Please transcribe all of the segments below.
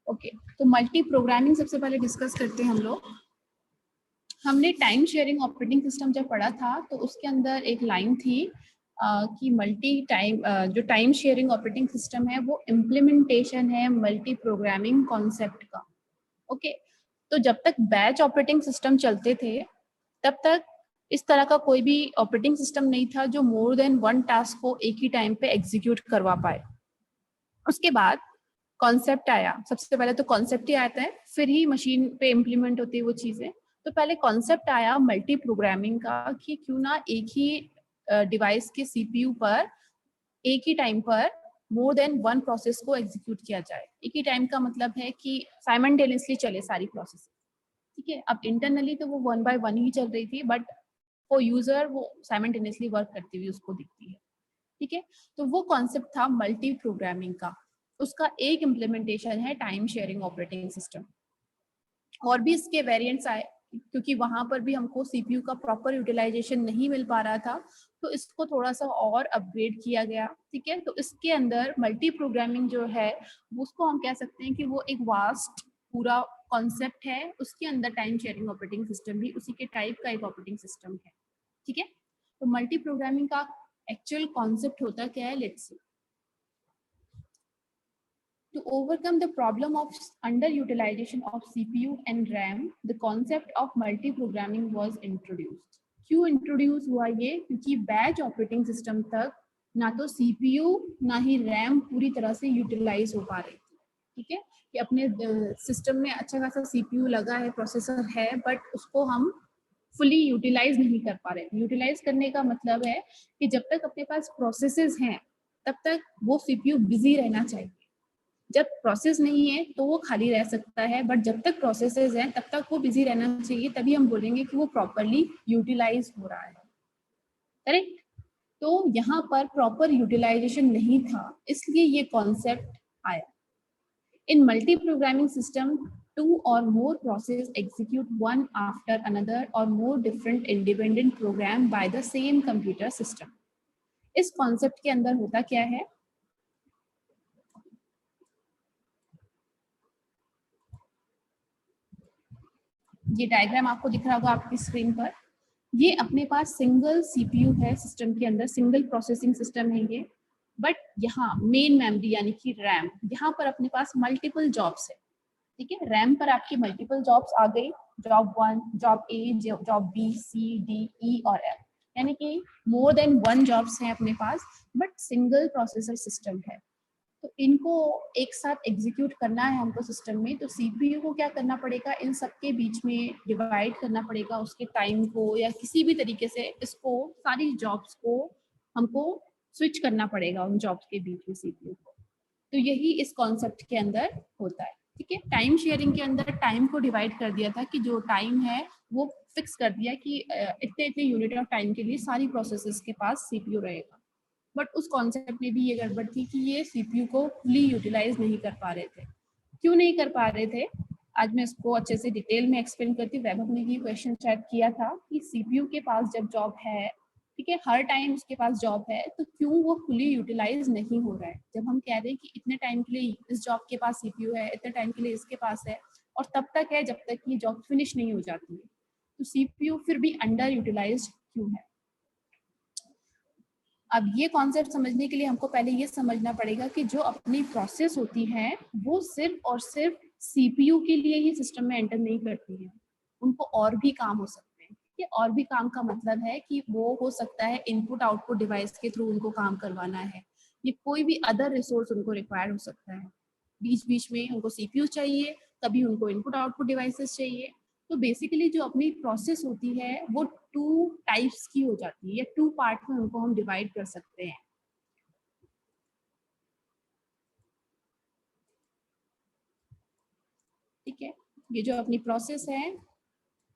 Okay, तो multi programming सबसे पहले डिस्कस करते हैं हम लोग। हमने टाइम शेयरिंग ऑपरेटिंग सिस्टम जब पढ़ा था तो उसके अंदर एक लाइन थी कि मल्टी टाइम जो टाइम शेयरिंग ऑपरेटिंग सिस्टम है वो इम्प्लीमेंटेशन है मल्टी प्रोग्रामिंग कॉन्सेप्ट का। ओके, तो जब तक बैच ऑपरेटिंग सिस्टम चलते थे तब तक इस तरह का कोई भी ऑपरेटिंग सिस्टम नहीं था जो मोर देन वन टास्क को एक ही टाइम पे एग्जीक्यूट करवा पाए। उसके बाद कॉन्सेप्ट आया, सबसे पहले तो कॉन्सेप्ट ही आता है, फिर ही मशीन पे इम्प्लीमेंट होती है वो चीजें। तो पहले कॉन्सेप्ट आया मल्टी प्रोग्रामिंग का कि क्यों ना एक ही डिवाइस के सीपीयू पर एक ही टाइम पर मोर देन वन प्रोसेस को एग्जीक्यूट किया जाए। एक ही टाइम का मतलब है कि साइमल्टेनियसली चले सारी प्रोसेस। ठीक है, अब इंटरनली तो वो वन बाय वन ही चल रही थी, बट फॉर यूजर वो साइमल्टेनियसली वर्क करती हुई उसको दिखती है। ठीक है, तो वो कॉन्सेप्ट था मल्टी प्रोग्रामिंग का। उसका एक इम्प्लीमेंटेशन है टाइम शेयरिंग ऑपरेटिंग सिस्टम। और भी इसके वेरिएंट्स आए क्योंकि वहां पर भी हमको सीपीयू का प्रॉपर यूटिलाइजेशन नहीं मिल पा रहा था, तो इसको थोड़ा सा और अपग्रेड किया गया। ठीक है, तो इसके अंदर मल्टी प्रोग्रामिंग जो है उसको हम कह सकते हैं कि वो एक वास्ट पूरा कॉन्सेप्ट है। उसके अंदर टाइम शेयरिंग ऑपरेटिंग सिस्टम भी उसी के टाइप का एक ऑपरेटिंग सिस्टम है। ठीक है, तो मल्टी प्रोग्रामिंग का एक्चुअल कॉन्सेप्ट होता क्या है, let's see. To overcome the problem of underutilization of CPU and RAM, the concept of multi-programming was introduced. क्यों इंट्रोड्यूस हुआ ये? क्योंकि बैच ऑपरेटिंग सिस्टम तक ना तो सीपीयू ना ही रैम पूरी तरह से यूटिलाइज हो पा रही थी। ठीक है, कि अपने सिस्टम में अच्छा खासा सीपीयू लगा है, प्रोसेसर है, बट उसको हम फुली यूटिलाइज नहीं कर पा रहे। यूटिलाइज करने का मतलब है कि जब तक अपने पास प्रोसेसेस हैं तब तक वो सीपीयू बिजी रहना चाहिए। जब प्रोसेस नहीं है तो वो खाली रह सकता है, बट जब तक प्रोसेसेस हैं तब तक वो बिजी रहना चाहिए, तभी हम बोलेंगे कि वो प्रॉपरली यूटिलाइज हो रहा है। करेक्ट? तो यहाँ पर प्रॉपर यूटिलाइजेशन नहीं था, इसलिए ये कॉन्सेप्ट आया। In multi programming system, two or more processes execute one after another or more different independent program by the same computer system. इस कॉन्सेप्ट के अंदर होता क्या है? ये डायग्राम आपको दिख रहा होगा आपकी स्क्रीन पर। ये अपने पास सिंगल सीपीयू है सिस्टम के अंदर, सिंगल प्रोसेसिंग सिस्टम है ये, बट यहाँ मेन मेमोरी यानी कि रैम, यहाँ पर अपने पास मल्टीपल जॉब्स है। ठीक है, रैम पर आपकी मल्टीपल जॉब्स आ गई, job 1, job A, job B, C, D, ई और एफ, यानी कि मोर देन वन जॉब्स हैं अपने पास, बट सिंगल प्रोसेसर सिस्टम है। तो इनको एक साथ एग्जीक्यूट करना है हमको सिस्टम में, तो सीपीयू को क्या करना पड़ेगा, इन सबके बीच में डिवाइड करना पड़ेगा उसके टाइम को, या किसी भी तरीके से इसको सारी जॉब्स को हमको स्विच करना पड़ेगा उन जॉब्स के बीच में सीपीयू को। तो यही इस कॉन्सेप्ट के अंदर होता है। ठीक है, टाइम शेयरिंग के अंदर टाइम को डिवाइड कर दिया था कि जो टाइम है वो फिक्स कर दिया कि इतने इतने यूनिट ऑफ टाइम के लिए सारी प्रोसेसेस के पास सीपीयू रहेगा। बट उस कॉन्सेप्ट में भी ये गड़बड़ थी कि ये सीपीयू को फुली यूटिलाइज नहीं कर पा रहे थे। क्यों नहीं कर पा रहे थे, आज मैं इसको अच्छे से डिटेल में एक्सप्लेन करती हूँ। वैभव ने ये क्वेश्चन शायद किया था कि सीपीयू के पास जब जॉब है, ठीक है, हर टाइम उसके पास जॉब है, तो क्यों वो फुली यूटिलाइज नहीं हो रहा है? जब हम कह रहे हैं कि इतने टाइम के लिए इस जॉब के पास सीपीयू है, इतने टाइम के लिए इसके पास है, और तब तक है जब तक ये जॉब फिनिश नहीं हो जाती है, तो सीपीयू फिर भी अंडर यूटिलाइज क्यों है? अब ये कॉन्सेप्ट समझने के लिए हमको पहले ये समझना पड़ेगा कि जो अपनी प्रोसेस होती है वो सिर्फ और सिर्फ सीपीयू के लिए ही सिस्टम में एंटर नहीं करती है, उनको और भी काम हो सकते हैं। ये और भी काम का मतलब है कि वो हो सकता है इनपुट आउटपुट डिवाइस के थ्रू उनको काम करवाना है, ये कोई भी अदर रिसोर्स उनको रिक्वायर हो सकता है। बीच बीच में उनको सीपीयू चाहिए, कभी उनको इनपुट आउटपुट डिवाइसेस चाहिए। तो बेसिकली जो अपनी प्रोसेस होती है वो टू टाइप्स की हो जाती है, या टू पार्ट में उनको हम डिवाइड कर सकते हैं। ठीक है, ये जो अपनी प्रोसेस है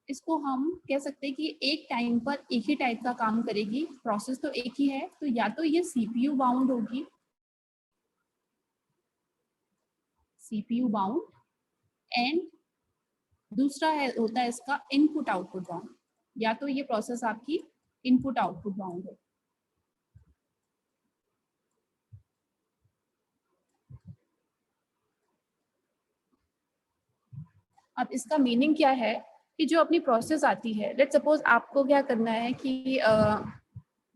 इसको हम कह सकते हैं कि एक टाइम पर एक ही टाइप का काम करेगी। प्रोसेस तो एक ही है, तो या तो ये सीपीयू बाउंड होगी, सीपीयू बाउंड, एंड दूसरा है होता है इसका इनपुट आउटपुट बाउंड, या तो ये प्रोसेस आपकी इनपुट आउटपुट बाउंड है। अब इसका मीनिंग क्या है कि जो अपनी प्रोसेस आती है, लेट्स सपोज आपको क्या करना है कि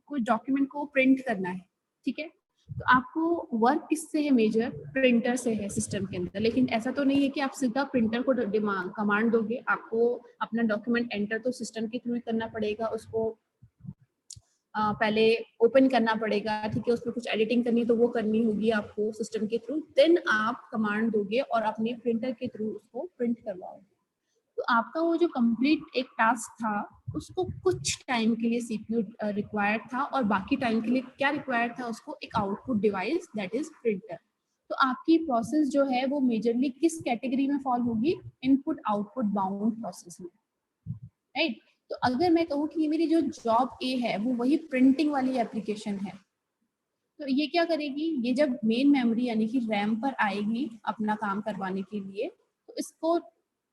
कोई डॉक्यूमेंट को प्रिंट करना है, ठीक है, तो आपको वर्क किससे है, मेजर प्रिंटर से है सिस्टम के अंदर। लेकिन ऐसा तो नहीं है कि आप सीधा प्रिंटर को कमांड दोगे, आपको अपना डॉक्यूमेंट एंटर तो सिस्टम के थ्रू ही करना पड़ेगा, उसको पहले ओपन करना पड़ेगा, ठीक है, उसमें कुछ एडिटिंग करनी है तो वो करनी होगी आपको सिस्टम के थ्रू, देन आप कमांड दोगे और अपने प्रिंटर के थ्रू उसको प्रिंट करवाओगे। तो आपका वो जो कंप्लीट एक टास्क था, उसको कुछ टाइम के लिए सीपीयू रिक्वायर्ड था और बाकी टाइम के लिए क्या रिक्वायर्ड था, उसको एक output device that is printer. तो आपकी प्रोसेस जो है वो मेजरली किस कैटेगरी में फॉल होगी, इनपुट आउटपुट बाउंड प्रोसेस में, राइट। तो अगर मैं कहूँ कि मेरी जो जॉब ए है वो वही प्रिंटिंग वाली एप्लीकेशन है, तो ये क्या करेगी, ये जब मेन मेमोरी यानी कि रैम पर आएगी अपना काम करवाने के लिए, तो इसको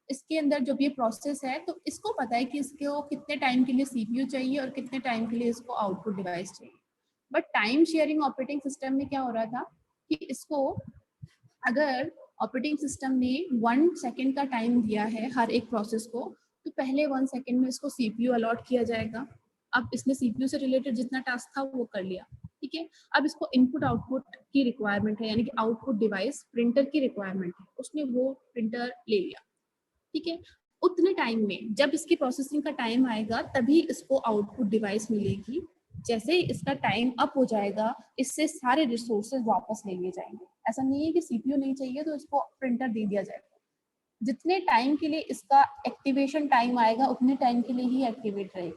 इसके अंदर जब ये प्रोसेस है तो इसको पता है कि इसको कितने टाइम के लिए सीपीयू चाहिए और कितने टाइम के लिए इसको आउटपुट डिवाइस चाहिए। But time sharing operating system में क्या हो रहा था कि इसको अगर ऑपरेटिंग सिस्टम ने 1 सेकेंड का टाइम दिया है हर एक प्रोसेस को, तो पहले 1 सेकेंड में इसको सीपीयू अलॉट किया जाएगा। अब इसने सीपीयू से रिलेटेड जितना टास्क था वो कर लिया, ठीक है। अब इसको इनपुट आउटपुट की रिक्वायरमेंट है, यानी कि आउटपुट डिवाइस प्रिंटर की रिक्वायरमेंट है, उसने वो प्रिंटर ले लिया, ठीक है। उतने टाइम में जब इसकी प्रोसेसिंग का टाइम आएगा तभी इसको आउटपुट डिवाइस मिलेगी। जैसे ही इसका टाइम अप हो जाएगा, इससे सारे रिसोर्सेज वापस ले लिए जाएंगे। ऐसा नहीं है कि सीपीयू नहीं चाहिए तो इसको प्रिंटर दे दिया जाएगा, जितने टाइम के लिए इसका एक्टिवेशन टाइम आएगा उतने टाइम के लिए ही एक्टिवेट रहेगी।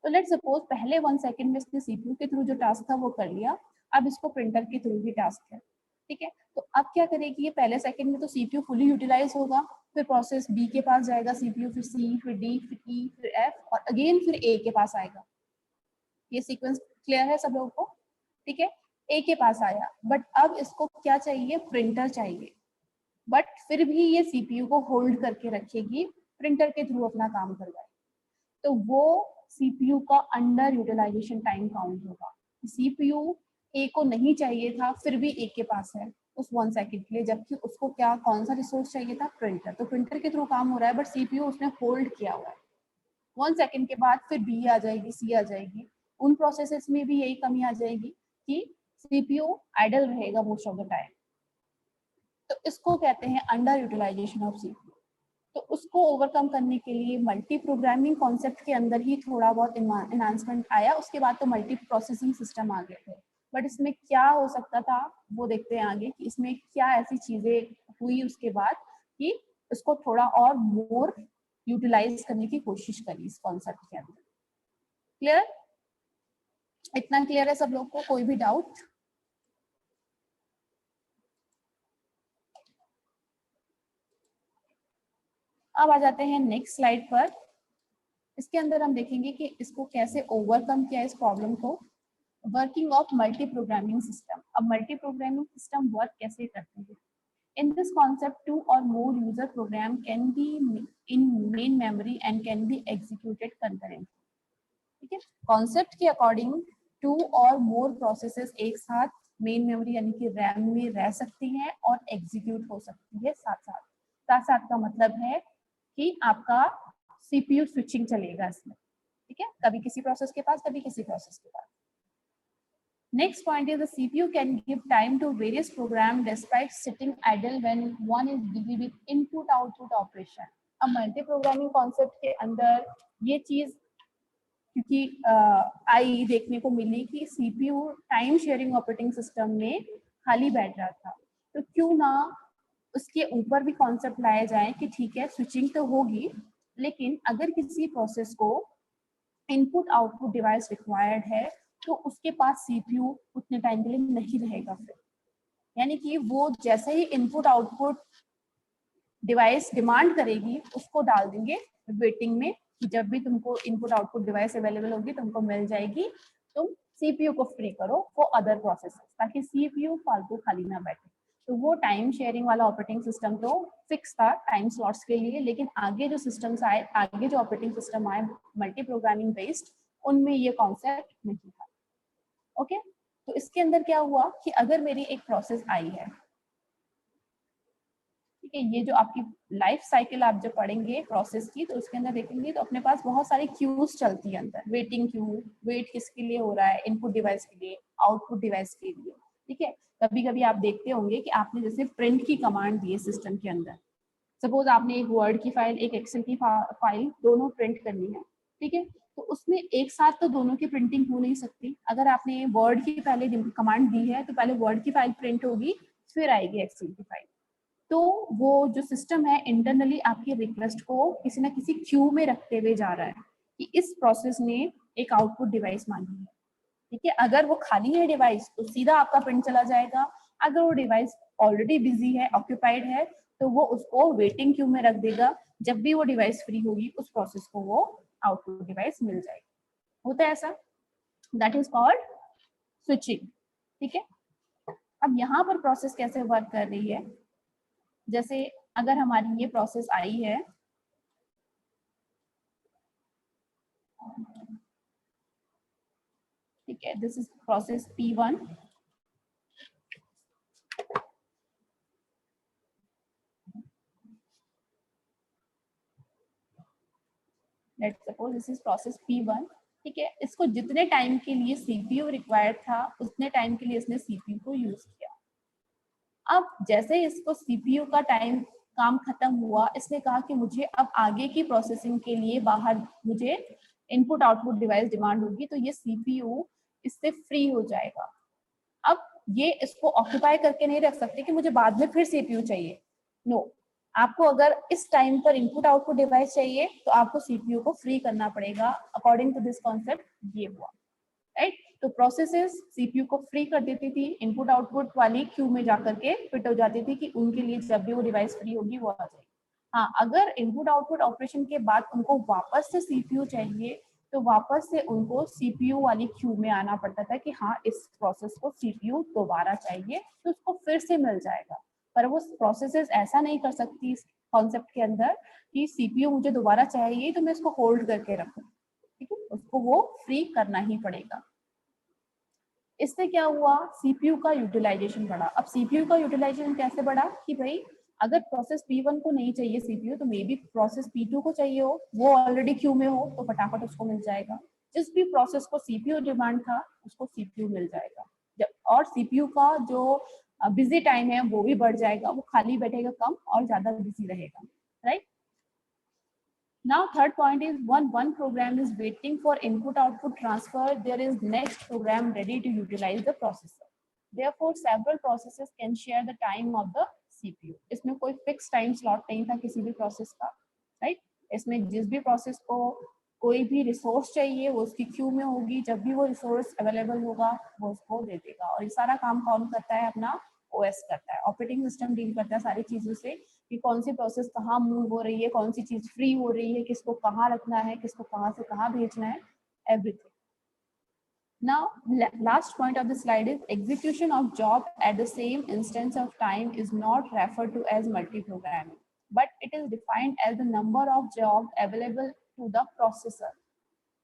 तो लेट सपोज पहले 1 सेकेंड में इसने सीपीयू के थ्रू जो टास्क था वो कर लिया, अब इसको प्रिंटर के थ्रू भी टास्क है, ठीक है। तो अब क्या करेगी, ये पहले सेकंड में तो सीपीयू फुली यूटिलाइज होगा, फिर प्रोसेस बी के पास जाएगा सीपीयू, फिर सी, फिर डी, फिर ई, फिर एफ और अगेन फिर ए के पास आएगा। ये सीक्वेंस क्लियर है सब लोगों को, ठीक है। ए के पास आया, बट अब इसको क्या चाहिए, प्रिंटर चाहिए, बट फिर भी ये सीपीयू को होल्ड करके रखेगी, प्रिंटर के थ्रू अपना काम करवाएगी। तो वो सीपीयू का अंडर यूटिलाइजेशन टाइम काउंट होगा। सीपीयू ए को नहीं चाहिए था फिर भी ए के पास है उस 1 सेकेंड के लिए, जबकि उसको क्या कौन सा रिसोर्स चाहिए था, प्रिंटर। तो प्रिंटर के थ्रू काम हो रहा है बट सीपीयू उसने होल्ड किया हुआ है। 1 सेकेंड के बाद फिर बी आ जाएगी, सी आ जाएगी। उन प्रोसेसेस में भी यही कमी आ जाएगी कि सीपीयू आइडल रहेगा मोस्ट ऑफ द टाइम। तो इसको कहते हैं अंडर यूटिलाइजेशन ऑफ सीपीयू। तो उसको ओवरकम करने के लिए मल्टी प्रोग्रामिंग कॉन्सेप्ट के अंदर ही थोड़ा बहुत एनहांसमेंट आया, उसके बाद तो मल्टी प्रोसेसिंग सिस्टम आ गए थे। बट इसमें क्या हो सकता था वो देखते हैं आगे कि इसमें क्या ऐसी चीजें हुई उसके बाद कि इसको थोड़ा और मोर यूटिलाइज करने की कोशिश करी इस कॉन्सेप्ट के अंदर। क्लियर, इतना क्लियर है सब लोग को, कोई भी डाउट? अब आ जाते हैं नेक्स्ट स्लाइड पर। इसके अंदर हम देखेंगे कि इसको कैसे ओवरकम किया इस प्रॉब्लम को। Working of multi programming system. अब मल्टी प्रोग्रामिंग सिस्टम वर्क कैसे करते हैं? In this concept, 2 or more user program can be in main memory and can be executed concurrently. ठीक है, कॉन्सेप्ट के अकॉर्डिंग 2 और मोर प्रोसेसेस एक साथ मेन मेमोरी यानी कि रैम में रह सकती हैं और एग्जीक्यूट हो सकती है साथ साथ। साथ साथ का मतलब है कि आपका सीपीयू स्विचिंग चलेगा इसमें, ठीक है, कभी किसी प्रोसेस के पास कभी किसी प्रोसेस के पास। Next point is the CPU can give time to various programs despite sitting idle when one is busy with input-output operation. अब मल्टी प्रोग्रामिंग कॉन्सेप्ट के अंदर ये चीज क्योंकि आई देखने को मिली कि CPU time sharing operating system में खाली बैठ रहा था, तो क्यों ना उसके ऊपर भी कॉन्सेप्ट लाया जाए कि ठीक है स्विचिंग तो होगी, लेकिन अगर किसी प्रोसेस को इनपुट आउटपुट डिवाइस रिक्वायर्ड है तो उसके पास सीपीयू उतने टाइम के लिए नहीं रहेगा फिर, यानी कि वो जैसे ही इनपुट आउटपुट डिवाइस डिमांड करेगी उसको डाल देंगे वेटिंग में कि जब भी तुमको इनपुट आउटपुट डिवाइस अवेलेबल होगी तुमको मिल जाएगी, तुम सीपीयू को फ्री करो फॉर अदर प्रोसेसेस, ताकि सीपीयू फालतू खाली ना बैठे। तो वो टाइम शेयरिंग वाला ऑपरेटिंग सिस्टम तो फिक्स था टाइम स्लॉट्स के लिए, लेकिन आगे जो सिस्टम्स आए, आगे जो ऑपरेटिंग सिस्टम आए मल्टी प्रोग्रामिंग बेस्ड, उनमें ये कॉन्सेप्ट नहीं था। ओके, तो इसके अंदर क्या हुआ कि अगर मेरी एक प्रोसेस आई है, ठीक है, ये जो आपकी लाइफ साइकिल आप जब पढ़ेंगे प्रोसेस की तो उसके अंदर देखेंगे तो अपने पास बहुत सारी क्यूज चलती है अंदर, वेटिंग क्यू, वेट किसके लिए हो रहा है, इनपुट डिवाइस के लिए, आउटपुट डिवाइस के लिए। ठीक है, कभी कभी आप देखते होंगे कि आपने जैसे प्रिंट की कमांड दी है सिस्टम के अंदर, सपोज आपने एक वर्ड की फाइल एक एक्सेल की फाइल दोनों प्रिंट करनी है। ठीक है, तो उसमें एक साथ तो दोनों की प्रिंटिंग हो नहीं सकती। अगर आपने वर्ड की पहले कमांड दी है तो पहले वर्ड की फाइल प्रिंट होगी, फिर आएगी एक्सेल की फाइल। तो वो जो सिस्टम है इंटरनली आपकी रिक्वेस्ट को किसी ना किसी क्यू में रखते हुए जा रहा है कि इस प्रोसेस ने एक आउटपुट डिवाइस मांगी है। ठीक है, अगर वो खाली है डिवाइस तो सीधा आपका प्रिंट चला जाएगा। अगर वो डिवाइस ऑलरेडी बिजी है, ऑक्यूपाइड है, तो वो उसको वेटिंग क्यू में रख देगा। जब भी वो डिवाइस फ्री होगी उस प्रोसेस को वो आउटपुट डिवाइस मिल जाएगी। होता है ऐसा, दैट इज कॉल्ड स्विचिंग। ठीक है, अब यहाँ पर प्रोसेस कैसे वर्क कर रही है, जैसे अगर हमारी ये प्रोसेस आई है, ठीक है, this is process P1। Let's suppose this is process P1। ठीक है, इसको जितने टाइम के लिए सीपीयू रिक्वायर्ड था उतने टाइम के लिए इसने सीपीयू को यूज किया। अब जैसे इसको सीपीयू का टाइम काम खत्म हुआ, इसने कहा कि मुझे अब आगे की प्रोसेसिंग के लिए बाहर मुझे इनपुट आउटपुट डिवाइस डिमांड होगी, तो ये सीपीयू इससे फ्री हो जाएगा। अब ये इसको ऑक्यूपाई करके नहीं रख सकते कि मुझे बाद में फिर सीपीयू चाहिए। नो, आपको अगर इस टाइम पर इनपुट आउटपुट डिवाइस चाहिए तो आपको सीपीयू को फ्री करना पड़ेगा। अकॉर्डिंग टू दिस कॉन्सेप्ट ये हुआ, राइट। तो प्रोसेसेस सीपीयू को फ्री कर देती थी, इनपुट आउटपुट वाली क्यू में जाकर के फिट हो जाती थी कि उनके लिए जब भी वो डिवाइस फ्री होगी वो आ जाएगी। हाँ, अगर इनपुट आउटपुट ऑपरेशन के बाद उनको वापस से सीपीयू चाहिए तो वापस से उनको सीपीयू वाली क्यू में आना पड़ता था कि हाँ इस प्रोसेस को सीपीयू दोबारा चाहिए, तो उसको फिर से मिल जाएगा। पर वो प्रोसेसेस ऐसा नहीं कर सकती इस कॉन्सेप्ट के अंदर कि सीपीयू मुझे दोबारा चाहिए तो मैं इसको होल्ड करके रखूं। ठीक है, उसको वो फ्री करना ही पड़ेगा। इससे क्या हुआ, सीपीयू का यूटिलाइजेशन बढ़ा। अब सीपीयू का यूटिलाइजेशन कैसे बढ़ा कि भाई अगर प्रोसेस P1 को नहीं चाहिए सीपीयू तो मे बी प्रोसेस P2 को चाहिए हो, वो ऑलरेडी क्यू में हो तो फटाफट उसको मिल जाएगा। जिस भी प्रोसेस को सीपीयू डिमांड था उसको सीपीयू मिल जाएगा। और सीपीयू का जो बिजी टाइम है वो भी बढ़ जाएगा, वो खाली बैठेगा कम और ज्यादा बिजी रहेगा, right. Now third point is when one program is waiting for input output transfer, there is next program ready to utilize the processor. Therefore several processes can share the time of the CPU. इसमें कोई fix time slot नहीं था किसी भी process का, right. इसमें जिस भी प्रोसेस को कोई भी रिसोर्स चाहिए वो उसकी क्यू में होगी, जब भी वो रिसोर्स अवेलेबल होगा वो उसको दे देगा। और ये सारा काम कौन करता है, अपना ओएस करता है, ऑपरेटिंग सिस्टम डील करता है सारी चीजों से कि कौन सी प्रोसेस कहाँ मूव हो रही है, कौन सी चीज फ्री हो रही है, किसको कहाँ रखना है, किसको कहाँ से कहाँ भेजना है, everything. Now, last point of the slide is execution of job at the same instance of time is not referred to as multi-programming, but it is defined as the number of jobs available to the processor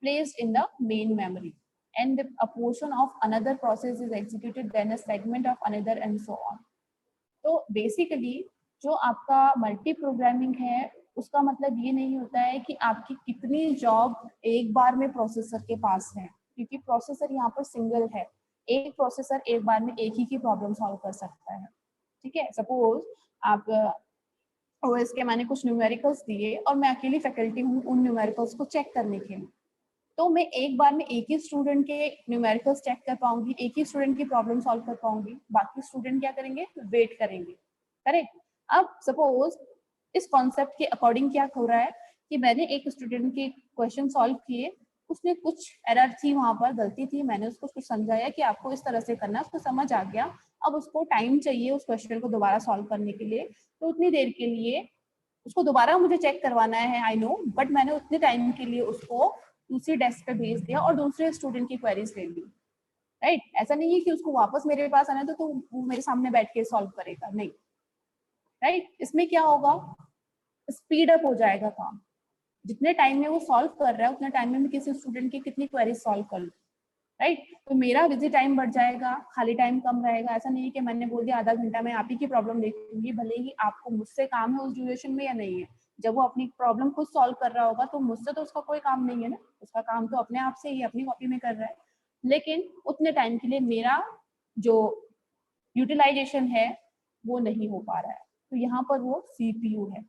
placed in the main memory, and a portion of another process is executed, then a segment of another, and so on. तो basically जो आपका multi programming है उसका मतलब ये नहीं होता है कि आपकी कितनी जॉब एक बार में प्रोसेसर के पास है, क्योंकि प्रोसेसर यहाँ पर सिंगल है। एक प्रोसेसर एक बार में एक ही की प्रॉब्लम सॉल्व कर सकता है। ठीक है, सपोज आप ओएस के मैंने कुछ न्यूमेरिकल्स दिए और मैं अकेली फैकल्टी हूँ उन न्यूमेरिकल्स को चेक करने के लिए, तो मैं एक बार में एक ही स्टूडेंट के न्यूमेरिकल्स चेक कर पाऊंगी, एक ही स्टूडेंट की प्रॉब्लम सॉल्व कर पाऊंगी, बाकी स्टूडेंट क्या करेंगे, वेट करेंगे, करेक्ट। अब सपोज इस कॉन्सेप्ट के अकॉर्डिंग क्या हो रहा है कि मैंने एक स्टूडेंट के क्वेश्चन सॉल्व किए, उसने कुछ एरर थी, वहां पर गलती थी, मैंने उसको कुछ समझाया कि आपको इस तरह से करना, उसको समझ आ गया। अब उसको टाइम चाहिए उस क्वेश्चन को दोबारा सॉल्व करने के लिए, तो उतनी देर के लिए उसको दोबारा मुझे चेक करवाना है, आई नो, बट मैंने उतने टाइम के लिए उसको दूसरी डेस्क पे भेज दिया और दूसरे स्टूडेंट की क्वेरीज ले ली, राइट। ऐसा नहीं है कि उसको वापस मेरे पास आना तो वो मेरे सामने बैठ के सॉल्व करेगा, नहीं, राइट। इसमें क्या होगा, स्पीड अप हो जाएगा काम। जितने टाइम में वो सॉल्व कर रहा है उतने टाइम में मैं किसी स्टूडेंट की कितनी क्वेरीज सॉल्व कर लूँ, राइट। तो मेरा बिजी टाइम बढ़ जाएगा, खाली टाइम कम रहेगा। ऐसा नहीं है कि मैंने बोल दिया आधा घंटा मैं आप ही की प्रॉब्लम देखूंगी, भले ही आपको मुझसे काम है उस ड्यूरेशन में या नहीं है। जब वो अपनी प्रॉब्लम खुद सॉल्व कर रहा होगा तो मुझसे तो उसका कोई काम नहीं है ना, उसका काम तो अपने आप से ही अपनी कॉपी में कर रहा है। लेकिन उतने टाइम के लिए मेरा जो यूटिलाइजेशन है वो नहीं हो पा रहा है, तो यहाँ पर वो सीपीयू है।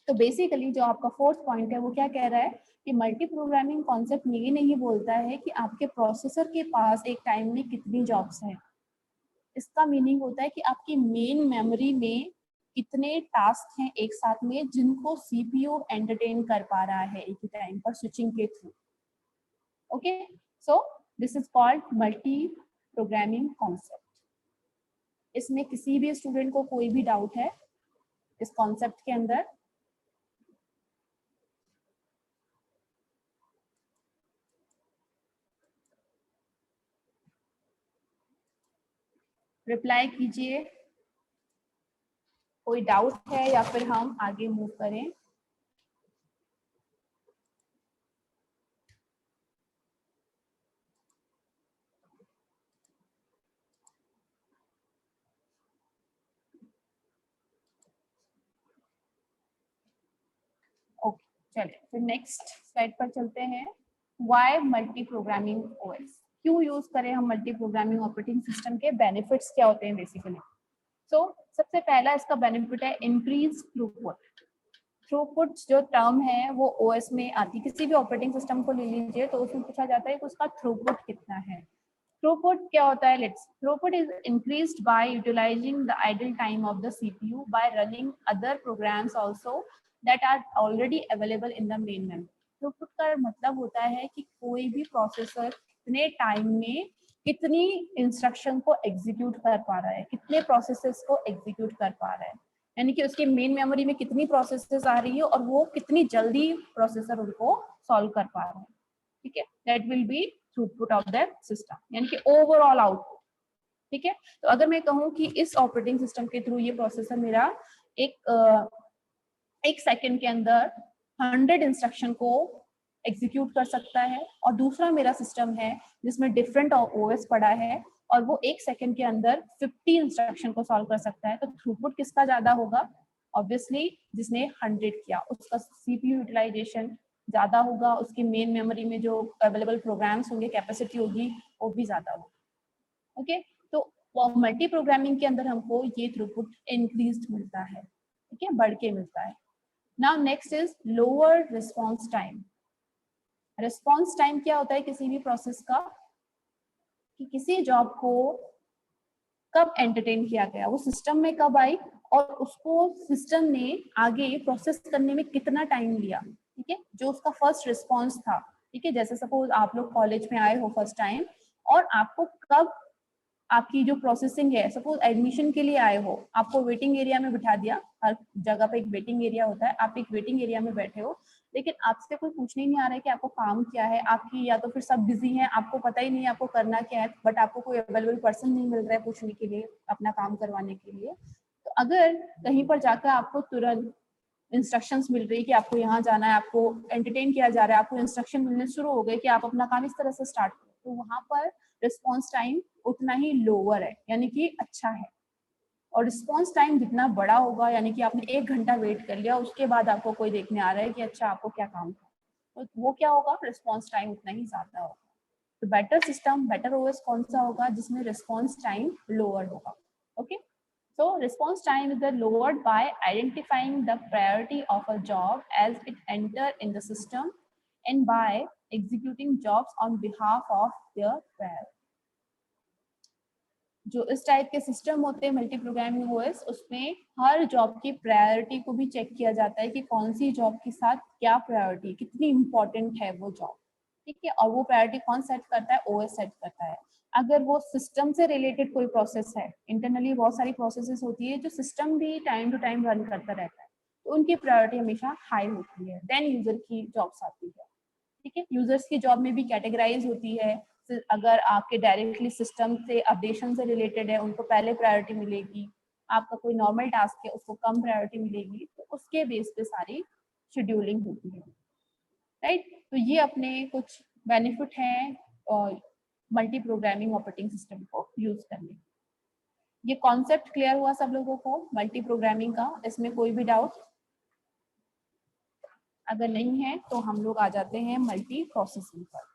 तो बेसिकली जो आपका फोर्थ पॉइंट है वो क्या कह रहा है कि मल्टी प्रोग्रामिंग कॉन्सेप्ट ये नहीं बोलता है कि आपके प्रोसेसर के पास एक टाइम में कितनी जॉब्स हैं। इसका मीनिंग होता है कि आपकी मेन मेमोरी में कितने टास्क हैं एक साथ में जिनको सीपीयू एंटरटेन कर पा रहा है एक ही टाइम पर स्विचिंग के through. Okay, so this is called multi programming concept. इसमें किसी भी स्टूडेंट को कोई भी डाउट है इस कॉन्सेप्ट के अंदर? रिप्लाई कीजिए, कोई डाउट है या फिर हम आगे मूव करें? ओके, चलिए फिर नेक्स्ट स्लाइड पर चलते हैं। व्हाई मल्टी प्रोग्रामिंग ओएस, क्यों यूज करें हम मल्टी प्रोग्रामिंग ऑपरेटिंग सिस्टम के बेनिफिट्स क्या होते हैं बेसिकली? सो सबसे पहला इसका बेनिफिट है इंक्रीज थ्रूपुट। थ्रूपुट जो टर्म है वो ओएस में आती है, किसी भी ऑपरेटिंग सिस्टम को ले लीजिए तो उसमें पूछा जाता है कि उसका थ्रूपुट कितना है। थ्रूपुट क्या होता है? Let's, throughput is increased by utilising the idle time of the CPU by running other programs also that are already available in the main memory. Throughput का मतलब होता है कि कोई भी प्रोसेसर कितने टाइम में कितनी इंस्ट्रक्शन को एग्जीक्यूट कर पा रहा है, कितने प्रोसेसेस को एग्जीक्यूट कर पा रहा है, यानी कि उसकी मेन मेमोरी में कितनी प्रोसेसेस आ रही है और वो कितनी जल्दी प्रोसेसर उनको सॉल्व कर पा रहा है। ठीक है, that will be throughput of that system, यानी कि ओवरऑल आउटपुट। ठीक है, तो अगर मैं कहूँ कि इस ऑपरेटिंग सिस्टम के थ्रू ये प्रोसेसर मेरा एक सेकंड के अंदर 100 इंस्ट्रक्शन को एग्जीक्यूट कर सकता है, और दूसरा मेरा सिस्टम है जिसमें डिफरेंट ओएस पड़ा है और वो एक सेकंड के अंदर 50 इंस्ट्रक्शन को सॉल्व कर सकता है, तो थ्रूपुट किसका ज्यादा होगा? ऑब्वियसली जिसने 100 किया उसका सीपीयू यूटिलाइजेशन ज्यादा होगा, उसकी मेन मेमोरी में जो अवेलेबल प्रोग्राम्स होंगे, कैपेसिटी होगी, वो भी ज्यादा होगी। ओके, तो मल्टी प्रोग्रामिंग के अंदर हमको ये थ्रूपुट इंक्रीज्ड मिलता है, ठीक है, बढ़ के मिलता है। Now next is lower response time. Response time क्या होता है किसी भी प्रोसेस का? कि किसी जॉब को कब एंटरटेन किया गया, वो सिस्टम में कब आई और उसको सिस्टम ने आगे प्रोसेस करने में कितना टाइम लिया। ठीक है, जो उसका फर्स्ट रिस्पॉन्स था। ठीक है, जैसे सपोज आप लोग कॉलेज में आए हो फर्स्ट टाइम और आपको कब आपकी जो प्रोसेसिंग है, सपोज एडमिशन के लिए आए हो, आपको वेटिंग एरिया में बिठा दिया, हर जगह पे एक वेटिंग एरिया होता है, आप एक वेटिंग एरिया में बैठे हो, लेकिन आपसे कोई पूछने ही नहीं आ रहा है कि आपको काम क्या है, आपकी या तो फिर सब बिजी हैं, आपको पता ही नहीं है आपको करना क्या है, बट आपको कोई अवेलेबल पर्सन नहीं मिल रहा है पूछने के लिए, अपना काम करवाने के लिए। तो अगर कहीं पर जाकर आपको तुरंत इंस्ट्रक्शंस मिल रही है कि आपको यहाँ जाना है, आपको एंटरटेन किया जा रहा है, आपको इंस्ट्रक्शन मिलने शुरू हो गए कि आप अपना काम इस तरह से स्टार्ट करो, तो वहां पर रिस्पॉन्स टाइम उतना ही लोअर है, यानी कि अच्छा है। और रिस्पॉन्स टाइम जितना बड़ा होगा, यानी कि आपने 1 घंटा वेट कर लिया, उसके बाद आपको कोई देखने आ रहा है कि अच्छा आपको क्या काम था, तो वो क्या होगा? रिस्पॉन्स टाइम उतना ही ज्यादा होगा। तो बेटर सिस्टम, बेटर ओएस कौन सा होगा? जिसमें रिस्पॉन्स टाइम लोअर होगा। Okay, so response time is lowered by identifying the priority of a job as it enter in the system and by executing jobs on behalf of their priority. जो इस type के system होते हैं multi programming OS, उसमें हर job की priority को भी check किया जाता है कि कौन सी जॉब के साथ क्या प्रायोरिटी, कितनी इंपॉर्टेंट है वो जॉब। ठीक है, और वो प्रायोरिटी कौन सेट करता है? ओएस सेट करता है। अगर वो सिस्टम से रिलेटेड कोई प्रोसेस है, इंटरनली बहुत सारी प्रोसेसेस होती है जो सिस्टम भी टाइम टू टाइम रन करता रहता है, तो उनकी प्रायोरिटी हमेशा हाई होती है, देन यूजर की जॉब्स आती है। ठीक है, यूजर्स की जॉब में भी कैटेगराइज होती है। अगर आपके डायरेक्टली सिस्टम से अपडेशन से रिलेटेड है, उनको पहले प्रायोरिटी मिलेगी, आपका कोई नॉर्मल टास्क है उसको कम प्रायोरिटी मिलेगी, तो उसके बेस पे सारी शेड्यूलिंग होती है। राइट, तो ये अपने कुछ बेनिफिट हैं और मल्टी प्रोग्रामिंग ऑपरेटिंग सिस्टम को यूज करने। ये कॉन्सेप्ट क्लियर हुआ सब लोगों को मल्टी प्रोग्रामिंग का? इसमें कोई भी डाउट अगर नहीं है तो हम लोग आ जाते हैं मल्टी प्रोसेसिंग पर।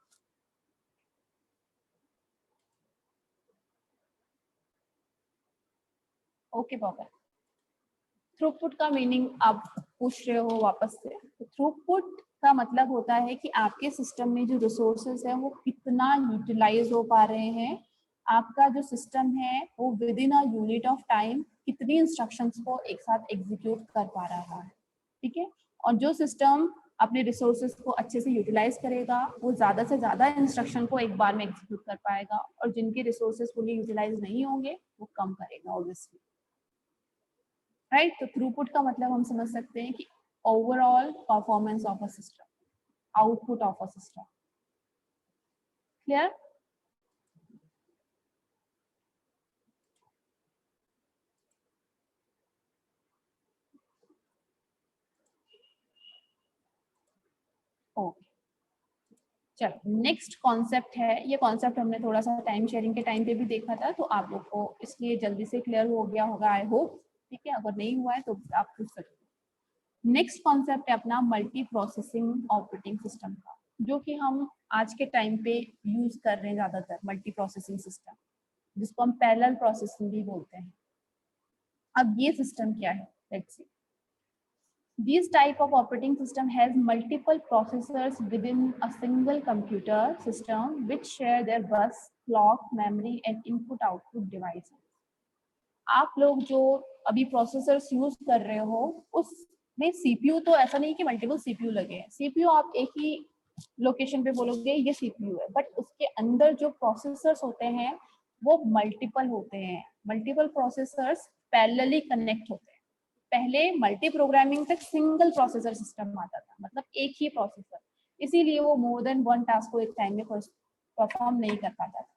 ओके बाबा, थ्रूपुट का मीनिंग आप पूछ रहे हो वापस से। तो थ्रूपुट का मतलब होता है कि आपके सिस्टम में जो रिसोर्सेज है वो कितना यूटिलाइज हो पा रहे हैं, आपका जो सिस्टम है वो with in a unit of time कितनी इंस्ट्रक्शंस को एक साथ एग्जीक्यूट कर पा रहा है। ठीक है, और जो सिस्टम अपने रिसोर्सेज को अच्छे से यूटिलाइज करेगा वो ज़्यादा से ज़्यादा इंस्ट्रक्शन को एक बार में एग्जीक्यूट कर पाएगा, और जिनके रिसोर्सेज फुली यूटिलाइज नहीं होंगे वो कम करेगा ऑब्वियसली। राइट, तो थ्रूपुट का मतलब हम समझ सकते हैं कि overall performance of a system, output of a system. Clear? Okay, चलो नेक्स्ट कॉन्सेप्ट है। ये कॉन्सेप्ट हमने थोड़ा सा टाइम शेयरिंग के टाइम पे भी देखा था, तो आप लोग को इसलिए जल्दी से क्लियर हो गया होगा आई होप। ठीक है, अगर नहीं हुआ है तो आप पूछ सकते हो। नेक्स्ट कॉन्सेप्ट है अपना मल्टी प्रोसेसिंग ऑपरेटिंग सिस्टम का, जो कि हम आज के टाइम पे यूज कर रहे हैं ज्यादातर मल्टी प्रोसेसिंग सिस्टम, जिसको हम पैरेलल प्रोसेसिंग भी बोलते हैं। अब ये सिस्टम क्या है, let's see. This type of operating system has multiple processors within a single computer system which share their bus, clock, memory and input-output devices. आप लोग जो अभी प्रोसेसर्स यूज कर रहे हो उसमें सीपीयू तो ऐसा नहीं कि मल्टीपल सीपीयू लगे हैं। सीपीयू आप एक ही लोकेशन पे बोलोगे ये सीपीयू है, बट उसके अंदर जो प्रोसेसर्स होते हैं वो मल्टीपल होते हैं। मल्टीपल प्रोसेसर्स पैरेलली कनेक्ट होते हैं। पहले मल्टी प्रोग्रामिंग तक सिंगल प्रोसेसर सिस्टम आता था, मतलब एक ही प्रोसेसर, इसीलिए वो मोर देन वन टास्क को एक टाइम में परफॉर्म नहीं कर पाता था।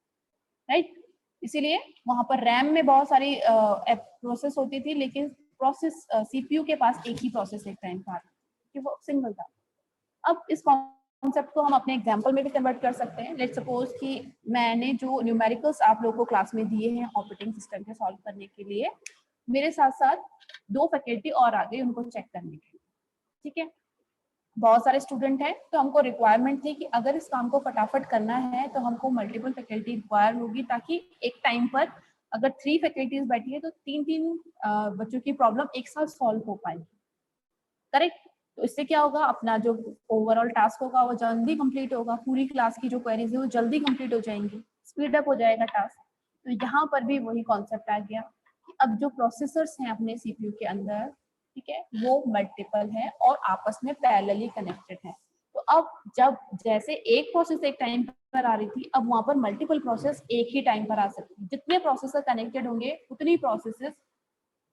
राइट, इसीलिए वहां पर रैम में बहुत सारी प्रोसेस होती थी, लेकिन प्रोसेस सीपीयू के पास एक ही प्रोसेस एक टाइम पर आता कि वो सिंगल था। अब इस कॉन्सेप्ट को हम अपने एग्जांपल में भी कन्वर्ट कर सकते हैं। लेट्स सपोज कि मैंने जो न्यूमेरिकल्स आप लोगों को क्लास में दिए हैं ऑपरेटिंग सिस्टम के सॉल्व करने के लिए, मेरे साथ साथ दो फैकल्टी और आ गए उनको चेक करने के लिए। ठीक है, बहुत सारे स्टूडेंट हैं, तो हमको रिक्वायरमेंट थी कि अगर इस काम को फटाफट करना है तो हमको मल्टीपल फैकल्टी रिक्वायर होगी, ताकि एक टाइम पर अगर 3 फैकल्टीज बैठी है तो 3-3 बच्चों की प्रॉब्लम एक साथ सॉल्व हो पाएगी। करेक्ट? तो इससे क्या होगा, अपना जो ओवरऑल टास्क होगा वो जल्दी कंप्लीट होगा, पूरी क्लास की जो क्वेरीज है वो जल्दी कंप्लीट हो जाएंगी, स्पीड अप हो जाएगा टास्क। तो यहाँ पर भी वही कॉन्सेप्ट आ गया कि अब जो प्रोसेसर्स हैं अपने सीपीयू के अंदर, ठीक है, वो मल्टीपल है और आपस में पैरेलली कनेक्टेड है। तो अब जब जैसे एक प्रोसेस एक टाइम पर आ रही थी, अब वहां पर मल्टीपल प्रोसेस एक ही टाइम पर आ सकती है। जितने प्रोसेसर कनेक्टेड होंगे उतनी प्रोसेसेस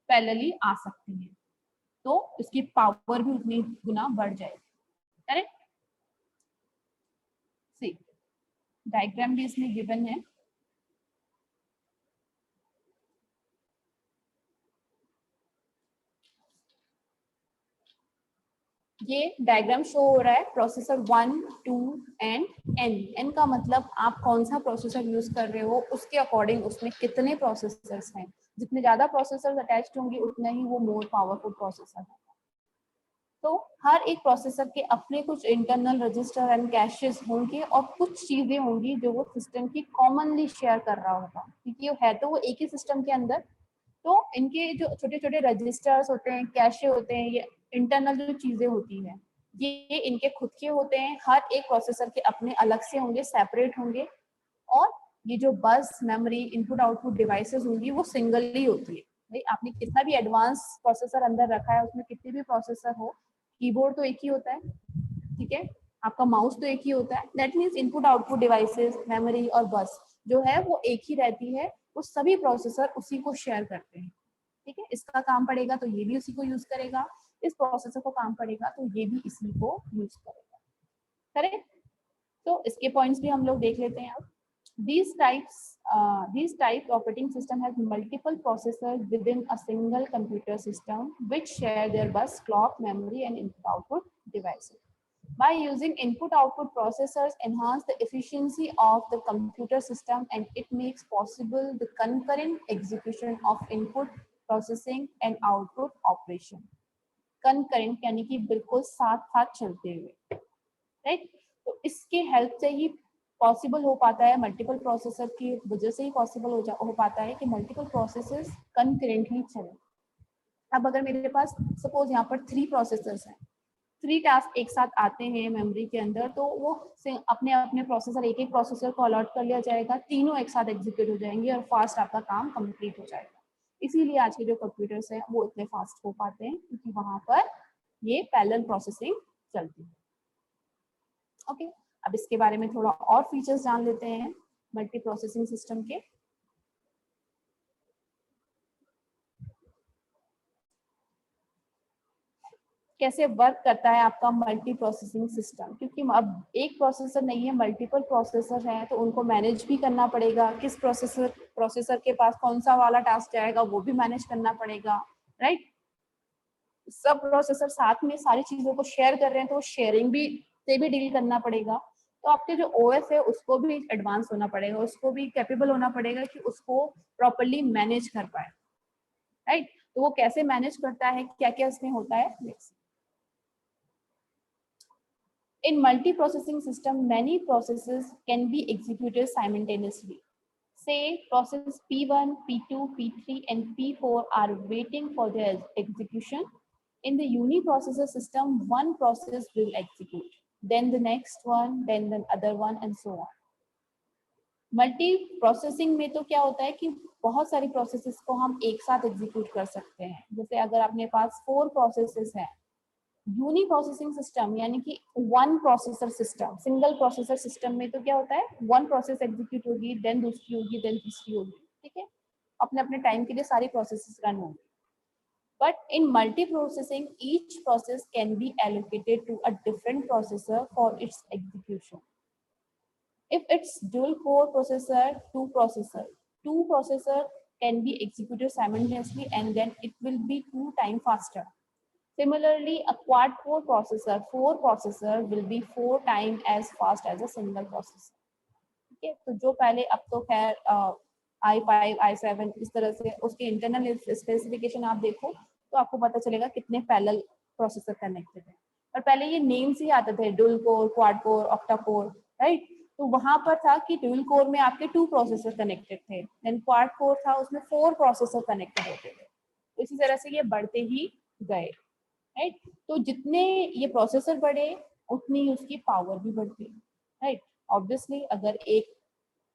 पैरेलली आ सकती हैं, तो इसकी पावर भी उतनी गुना बढ़ जाएगी। करेक्ट? सी डायग्राम भी इसमें गिवन है। ये डायग्राम शो हो रहा है प्रोसेसर 1, 2 एंड एन। एन का मतलब आप कौन सा प्रोसेसर यूज कर रहे हो उसके अकॉर्डिंग उसमें कितने प्रोसेसर्स हैं। जितने ज्यादा प्रोसेसर्स अटैच्ड होंगे उतना ही वो मोर पावरफुल प्रोसेसर है। तो हर एक प्रोसेसर के अपने कुछ इंटरनल रजिस्टर एंड कैशेस होंगे और कुछ चीजें होंगी जो वो सिस्टम की कॉमनली शेयर कर रहा होगा, क्योंकि है तो वो एक ही सिस्टम के अंदर। तो इनके जो छोटे छोटे रजिस्टर्स होते हैं, कैशे होते हैं, ये इंटरनल जो चीजें होती हैं ये इनके खुद के होते हैं। हर एक प्रोसेसर के अपने अलग से होंगे, सेपरेट होंगे। और ये जो बस मेमोरी इनपुट आउटपुट डिवाइसेस होंगी वो सिंगल ही होती है। भाई आपने कितना भी एडवांस प्रोसेसर अंदर रखा है, उसमें कितने भी प्रोसेसर हो, कीबोर्ड तो एक ही होता है, ठीक है, आपका माउस तो एक ही होता है। That means input output devices, memory और बस जो है वो एक ही रहती है। वो सभी प्रोसेसर उसी को शेयर करते हैं। ठीक है, इसका काम पड़ेगा तो ये भी उसी को यूज करेगा, इस प्रोसेसर को काम पड़ेगा तो ये भी इसी को यूज करेगा। करेक्ट? तो इसके पॉइंट्स भी हम लोग देख लेते हैं अब। These type operating system has multiple processors within a single computer system which share their bus, clock, memory and input output devices. By using input-output processors, enhance the efficiency of the computer system, and it makes possible the concurrent execution of input processing and output operation. Concurrent यानी कि बिल्कुल साथ साथ चलते हुए, right? तो इसके help से ही पॉसिबल हो पाता है, मल्टीपल प्रोसेसर की वजह से ही पॉसिबल हो पाता है कि मल्टीपल प्रोसेसर्स कंकरेंटली चले। अब अगर मेरे पास सपोज यहाँ पर 3 प्रोसेसर्स हैं, 3 टास्क एक साथ आते हैं मेमोरी के अंदर, तो वो अपने अपने प्रोसेसर, एक एक प्रोसेसर को अलॉट कर लिया जाएगा, तीनों एक साथ एग्जीक्यूट हो जाएंगे और फास्ट आपका काम कंप्लीट हो जाएगा। इसीलिए आज के जो कंप्यूटर्स हैं वो इतने फास्ट हो पाते हैं, क्योंकि वहां पर ये पैरेलल प्रोसेसिंग चलती है। ओके, अब इसके बारे में थोड़ा और फीचर्स जान लेते हैं मल्टी प्रोसेसिंग सिस्टम के। कैसे वर्क करता है आपका मल्टी प्रोसेसिंग सिस्टम, क्योंकि अब एक प्रोसेसर नहीं है, मल्टीपल प्रोसेसर हैं, तो उनको मैनेज भी करना पड़ेगा। किस प्रोसेसर के पास कौन सा वाला टास्क जाएगा वो भी मैनेज करना पड़ेगा, राइट? सब प्रोसेसर साथ में सारी चीजों को शेयर कर रहे हैं, तो वो शेयरिंग भी से भी डील करना पड़ेगा। तो आपके जो ओएस है उसको भी एडवांस होना पड़ेगा, उसको भी कैपेबल होना पड़ेगा कि उसको प्रॉपर्ली मैनेज कर पाए, राइट? तो वो कैसे मैनेज करता है, क्या क्या इसमें होता है, next. In multi-processing system, many processes can be executed simultaneously. Say process P1, P2, P3, and P4 are waiting for their execution. In the uniprocessor system, one process will execute, then the next one, then the other one, and so on. Multi processing में तो क्या होता है कि बहुत सारी processes को हम एक साथ एग्जीक्यूट कर सकते हैं। जैसे अगर अपने पास 4 प्रोसेसेस हैं, यूनी प्रोसेसिंग सिस्टम यानी कि one processor system, single processor system में तो क्या होता है, वन प्रोसेस एग्जीक्यूट होगी, देन दूसरी होगी, देन तीसरी होगी, ठीक है? अपने अपने टाइम के लिए सारी प्रोसेसेस रन होंगी। But in multiprocessing each process can be allocated to a different processor for its execution. If it's dual core processor, two processor can be executed simultaneously, and then it will be 2 times faster. Similarly, a quad core processor, 4 processor will be 4 times as fast as a single processor. ठीक है? तो जो पहले, अब तो खैर i5, i7 इस तरह से उसके इंटरनल स्पेसिफिकेशन आप देखो तो आपको पता चलेगा कितने पैरेलल प्रोसेसर कनेक्टेड है। और पहले ये नेम्स ही आते थे, dual core, quad core, octa core, right? तो वहां पर था कि डुअल कोर में आपके 2 प्रोसेसर कनेक्टेड थे, देन क्वाड कोर था, उसमें 4 प्रोसेसर कनेक्टेड होते थे। तो इसी तरह से ये बढ़ते ही गए, राइट? तो जितने ये प्रोसेसर बढ़े उतनी ही उसकी पावर भी बढ़ती है, राइट? ऑब्वियसली अगर एक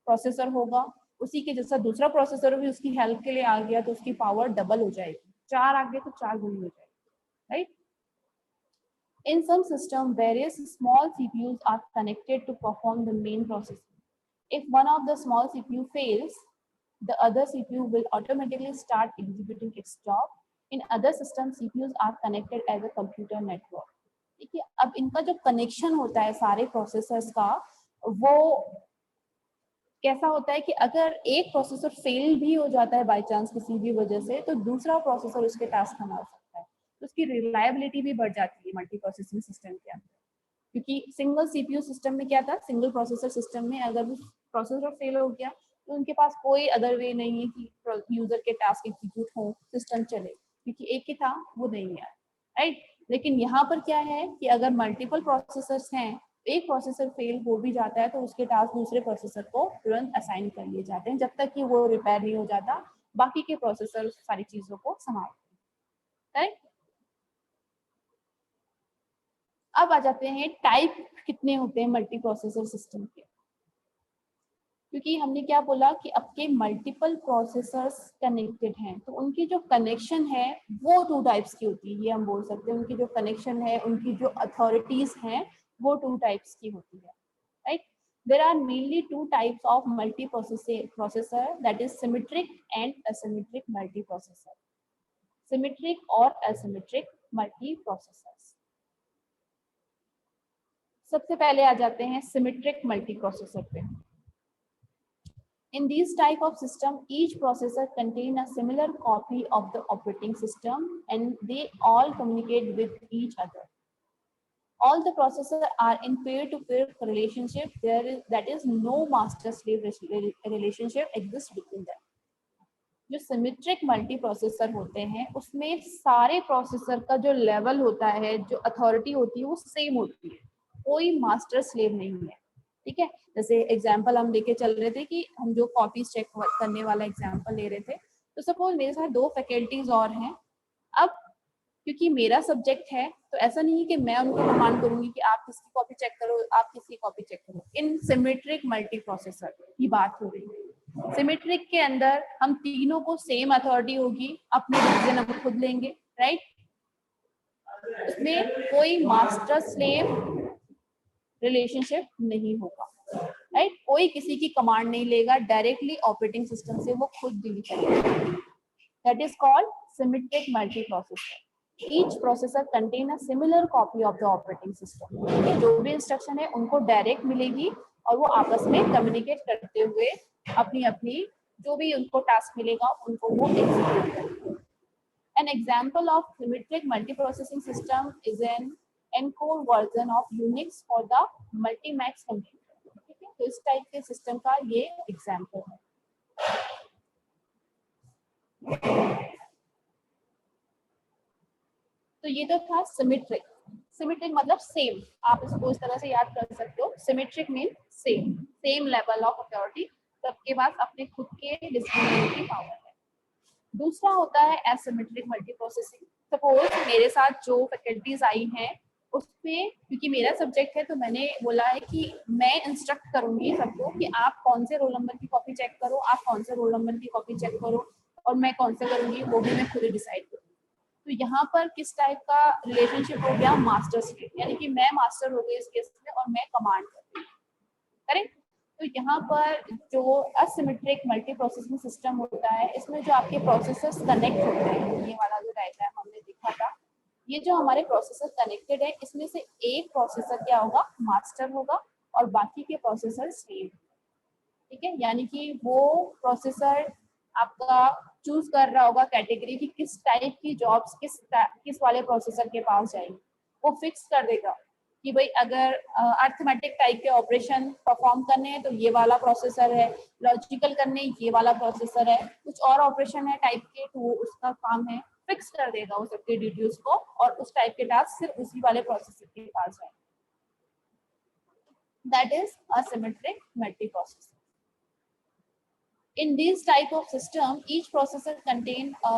प्रोसेसर होगा, उसी के जैसा दूसरा प्रोसेसर भी उसकी हेल्प के लिए आ गया तो उसकी पावर डबल हो जाएगी, 4 आ गए तो 4 गुनी हो जाएगी, right? In some system, various small CPUs are connected to perform the main processing. If one of the small CPU fails, the other CPU will automatically start executing its job. In other systems, CPUs are connected as a computer network. ठीक है? अब इनका जो connection होता है सारे processors का, वो कैसा होता है कि अगर एक प्रोसेसर फेल भी हो जाता है बाय चांस किसी भी वजह से, तो दूसरा प्रोसेसर उसके टास्क संभाल सकता है, तो उसकी रिलायबिलिटी भी बढ़ जाती है मल्टी प्रोसेसिंग सिस्टम के अंदर। क्योंकि सिंगल सीपीयू सिस्टम में क्या था, सिंगल प्रोसेसर सिस्टम में अगर वो प्रोसेसर फेल हो गया तो उनके पास कोई अदर वे नहीं है कि यूजर के टास्क एग्जीक्यूट हो, सिस्टम चले, क्योंकि एक ही था वो नहीं है, राइट? लेकिन यहाँ पर क्या है कि अगर मल्टीपल प्रोसेसर्स हैं, एक प्रोसेसर फेल हो भी जाता है तो उसके टास्क दूसरे प्रोसेसर को तुरंत असाइन कर लिए जाते हैं, जब तक कि वो रिपेयर नहीं हो जाता, बाकी के प्रोसेसर सारी चीजों को संभालते हैं, राइट? अब आ जाते हैं टाइप कितने होते हैं मल्टी प्रोसेसर सिस्टम के। क्योंकि हमने क्या बोला कि आपके मल्टीपल प्रोसेसर्स कनेक्टेड हैं, तो उनकी जो कनेक्शन है वो 2 टाइप्स की होती है, ये हम बोल सकते हैं। उनकी जो कनेक्शन है, उनकी जो अथॉरिटीज हैं, वो 2 टाइप्स की होती है, right? There are mainly 2 types of multiprocessor, that is symmetric and asymmetric multiprocessor. Symmetric और एसिमेट्रिक मल्टी प्रोसेसर्स। सबसे पहले आ जाते हैं सिमेट्रिक मल्टी प्रोसेसर पे। In these type of system, each processor contain a similar copy of the operating system and they all communicate with each other. All the processors are in peer-to-peer relationship. That is no master-slave relationship exists between them. जो symmetric multi processor होते हैं उसमें सारे processor का जो level होता है, जो अथॉरिटी होती है, वो सेम होती है, कोई मास्टर स्लेव नहीं है। ठीक है, जैसे एग्जांपल हम लेके चल रहे थे कि हम जो कॉपीज चेक करने वाला एग्जांपल ले रहे थे, तो सपोज मेरे साथ 2 फैकल्टीज और हैं। अब क्योंकि मेरा सब्जेक्ट है तो ऐसा नहीं है कि मैं उनको कमांड करूंगी कि आप किसकी कॉपी चेक करो, आप किसकी कॉपी चेक करो। इन सिमेट्रिक मल्टी प्रोसेसर की बात हो रही है। सिमेट्रिक के अंदर हम तीनों को सेम अथॉरिटी होगी, अपने डिसीजन हम खुद लेंगे, राइट। उसमें कोई मास्टर स्लेव रिलेशनशिप नहीं होगा, राइट। कोई किसी की कमांड नहीं लेगा, डायरेक्टली ऑपरेटिंग सिस्टम से वो खुद डील करेगा। That is called symmetric multi processor. Each processor contain a similar copy of the operating system। जो भी इंस्ट्रक्शन है उनको डायरेक्ट मिलेगी और वो आपस में कम्युनिकेट करते हुए अपनी अपनी जो भी उनको टास्क मिलेगा उनको वो एग्जीक्यूट करेंगे। An example of symmetric multiprocessing system is an Encore version of Unix for the Multimax computer। ठीक है, तो इस टाइप के सिस्टम का ये एग्जाम्पल है। तो ये तो था सिमेट्रिक। सिमेट्रिक मतलब सेम, आप इसको इस तरह से याद कर सकते हो। Symmetric mean same, same level of authority, सबके पास अपने खुद के डिसीजन की पावर है। दूसरा होता है एसिमेट्रिक मल्टीप्रोसेसिंग। सपोज मेरे साथ जो फैकल्टीज आई हैं उसमें, क्योंकि मेरा सब्जेक्ट है तो मैंने बोला है कि मैं इंस्ट्रक्ट करूंगी सबको कि आप कौन से रोल नंबर की कॉपी चेक करो, आप कौन से रोल नंबर की कॉपी चेक करो, और मैं कौन से करूंगी वो भी मैं खुद ही डिसाइड करूंगी। तो यहाँ पर किस टाइप का रिलेशनशिप हो गया, मास्टर स्लेव, यानी कि मैं मास्टर हो गई इस केस में और मैं कमांड कर रही हूँ, करेक्ट। तो यहाँ पर जो असिमेट्रिक मल्टी प्रोसेसिंग सिस्टम होता है, इसमें जो आपके प्रोसेसर्स कनेक्ट होते हैं, ये वाला जो डायग्राम हमने देखा था, ये जो हमारे प्रोसेसर कनेक्टेड है, इसमें से एक प्रोसेसर क्या होगा, मास्टर होगा, और बाकी के प्रोसेसर स्लेव। ठीक है, यानी कि वो प्रोसेसर आपका चूज कर रहा होगा कैटेगरी की किस टाइप की जॉब्स किस वाले प्रोसेसर के पास जाएंगी। वो फिक्स कर देगा कि भाई अगर अर्थमेटिक टाइप के ऑपरेशन परफॉर्म करने हैं तो ये वाला प्रोसेसर है, लॉजिकल करने ये वाला प्रोसेसर है, कुछ और ऑपरेशन है टाइप के तो उसका काम है, फिक्स कर देगा उस सबके डिटेल्स को, और उस टाइप के टास्क सिर्फ उसी वाले प्रोसेसर के पास जाएंगे। That is asymmetric multiprocessing। In these type of system, each processor contain a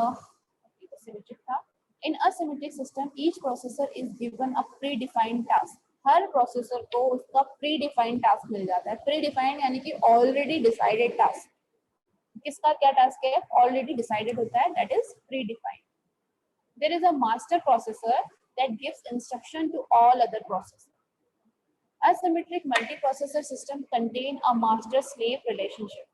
symmetric था। In asymmetric system, each processor is given a predefined task। Her processor को उसका predefined task मिल जाता है। predefined यानी कि already decided task। किसका क्या task है, already decided होता है, that is predefined। There is a master processor that gives instruction to all other processors। Asymmetric multiprocessor system contain a master-slave relationship।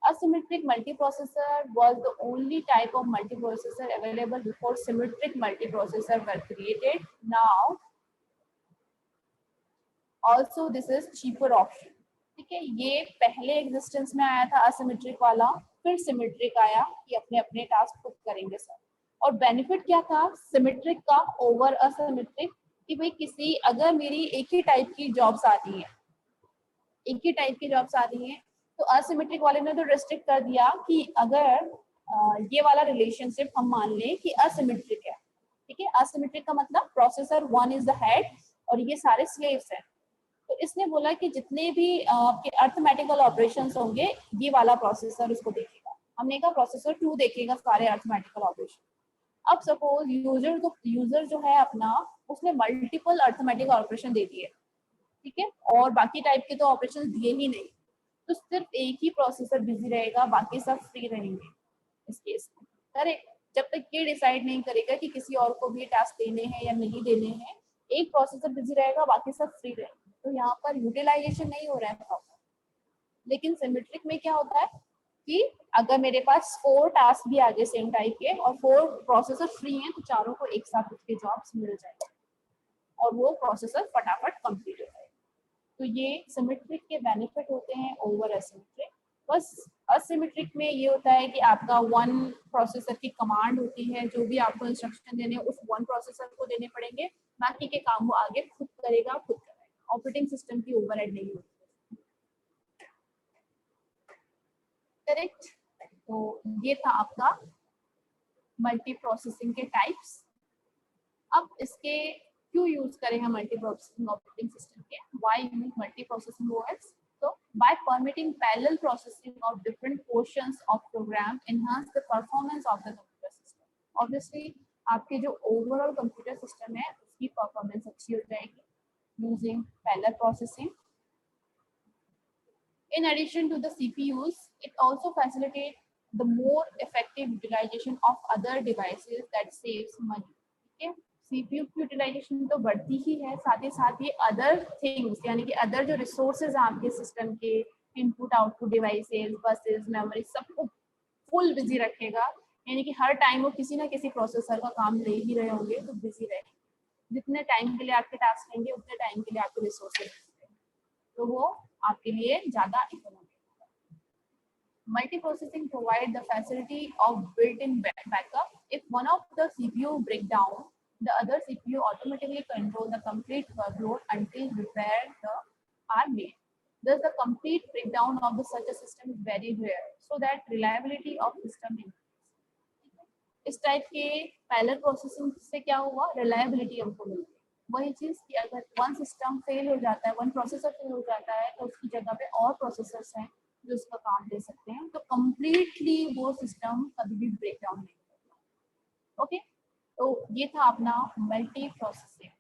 Asymmetric multiprocessor was the only type of multiprocessor available before symmetric multiprocessor were created। Now, also this is cheaper option। ठीक है, ये पहले existence में आया था asymmetric वाला, फिर symmetric आया कि अपने अपने टास्क खुद करेंगे सब। और बेनिफिट क्या था सिमेट्रिक का ओवर असमेट्रिक, कि भाई किसी अगर मेरी एक ही टाइप की जॉब्स आती हैं, एक ही टाइप की जॉब्स आ रही हैं, तो असिमेट्रिक वाले ने तो रेस्ट्रिक्ट कर दिया कि अगर ये वाला रिलेशनशिप हम मान लें कि असिमेट्रिक है। ठीक है, असिमेट्रिक का मतलब प्रोसेसर 1 इज द हेड और ये सारे स्लेव्स हैं, तो इसने बोला कि जितने भी आपके अर्थमेटिकल ऑपरेशंस होंगे ये वाला प्रोसेसर उसको देखेगा। हमने कहा प्रोसेसर 2 देखेगा सारे अर्थमेटिकल ऑपरेशन। अब सपोज यूजर जो है अपना, उसने मल्टीपल अर्थमेटिकल ऑपरेशन दे दिए, ठीक है, और बाकी टाइप के तो ऑपरेशन दिए ही नहीं, तो सिर्फ एक ही प्रोसेसर बिजी रहेगा, बाकी सब फ्री रहेंगे इस केस में। करेक्ट, जब तक ये डिसाइड नहीं करेगा कि किसी और को भी टास्क देने हैं या नहीं देने हैं, एक प्रोसेसर बिजी रहेगा, बाकी सब फ्री रहेंगे। तो यहाँ पर यूटिलाइजेशन नहीं हो रहा है प्रॉपर। लेकिन सिमेट्रिक में क्या होता है कि अगर मेरे पास 4 टास्क भी आ गए सेम टाइप के और 4 प्रोसेसर फ्री हैं, तो चारों को एक साथ उसके जॉब्स मिल जाएंगे और वो प्रोसेसर फटाफट कंप्लीट हो जाएगा। तो ये सिमेट्रिक के बेनिफिट होते हैं ओवर असिमेट्रिक। बस असिमेट्रिक में ये होता है कि आपका 1 प्रोसेसर की कमांड होती है, जो भी आपको इंस्ट्रक्शन देने उस 1 प्रोसेसर को देने पड़ेंगे, बाकी के काम वो आगे खुद करेगा, खुद कराएगा, ऑपरेटिंग सिस्टम की ओवरहेड नहीं होती। करेक्ट। तो ये था आपका मल्टी प्रोसेसिंग के टाइप्स। अब इसके क्यों यूज करें हम मल्टी प्रोसेसिंग ऑपरेटिंग सिस्टम के, why use multi processing OS? तो by permitting parallel processing of different portions of program enhance the performance of the computer system। obviously आपके जो overall computer system है उसकी performance अच्छी हो जाएगी using parallel processing। In addition to the CPUs, it also facilitates the more effective utilization of other devices that saves money। ठीक है, CPU की यूटिलाइजेशन तो बढ़ती ही है, साथ ही साथ ये अदर थिंग्स यानी कि अदर जो रिसोर्सेज हैं आपके सिस्टम के, input output devices, buses, memory, सबको फुल बिजी रखेगा। यानी कि हर टाइम वो किसी ना किसी प्रोसेसर का काम ले ही रहे होंगे, तो बिजी रहेंगे। जितने टाइम के लिए आपके टास्क लेंगे उतने टाइम के लिए आपके रिसोर्सेज, तो वो आपके लिए ज्यादा इकोनॉमिक होगा। Multiprocessing provide the facility of built-in backup. If one of the CPU break down, the other CPU automatically control the complete workload until repairs are made. Thus, the complete breakdown of such a system is very rare, so that reliability of system increases। इस type के parallel processing से क्या हुआ, reliability हमको मिलती है। वही चीज कि अगर वन सिस्टम फेल हो जाता है, वन प्रोसेसर फेल हो जाता है, तो उसकी जगह पे और प्रोसेसर्स हैं जो उसका काम ले सकते हैं, तो कंप्लीटली वो सिस्टम कभी भी ब्रेक डाउन नहीं होगा। ओके, तो ये था अपना मल्टी प्रोसेसिंग।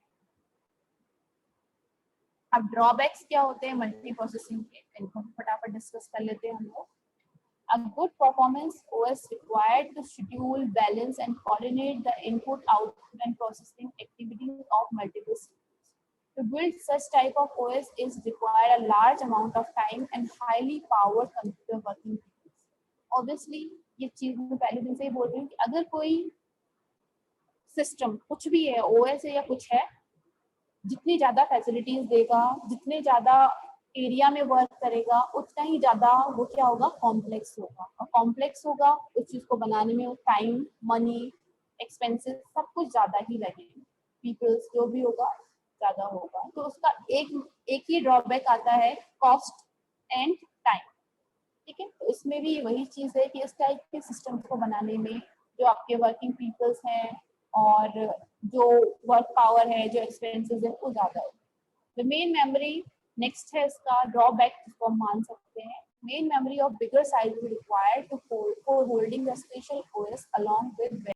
अब ड्रॉबैक्स क्या होते हैं मल्टी प्रोसेसिंग के, इनको फटाफट डिस्कस कर लेते हैं हम लोग। A good performance OS required to schedule, balance, and coordinate the input, output, and processing activities of multiple systems. To build such type of OS is required a large amount of time and highly powered computer working units. Obviously, ये चीज मैं पहले दिन से ही बोल रही हूँ कि अगर कोई सिस्टम कुछ भी है, OS है या कुछ है, जितनी ज्यादा फैसिलिटीज देगा, जितने ज्यादा एरिया में वर्क करेगा, उतना ही ज्यादा वो क्या होगा, कॉम्प्लेक्स होगा। और कॉम्प्लेक्स होगा उस चीज को बनाने में टाइम, मनी, एक्सपेंसेस सब कुछ ज्यादा ही लगेगा, पीपल्स जो भी होगा ज्यादा होगा। तो उसका एक ही ड्रॉबैक आता है, कॉस्ट एंड टाइम। ठीक है, तो इसमें भी वही चीज है कि इस टाइप के सिस्टम को बनाने में जो आपके वर्किंग पीपल्स हैं और जो वर्क पावर है, जो एक्सपेंसेस है, वो ज्यादा है। द मेन मेमोरी नेक्स्ट है इसका ड्रॉबैक, जिसको हम मान सकते हैं। Main memory of bigger size is required to for holding the special OS along with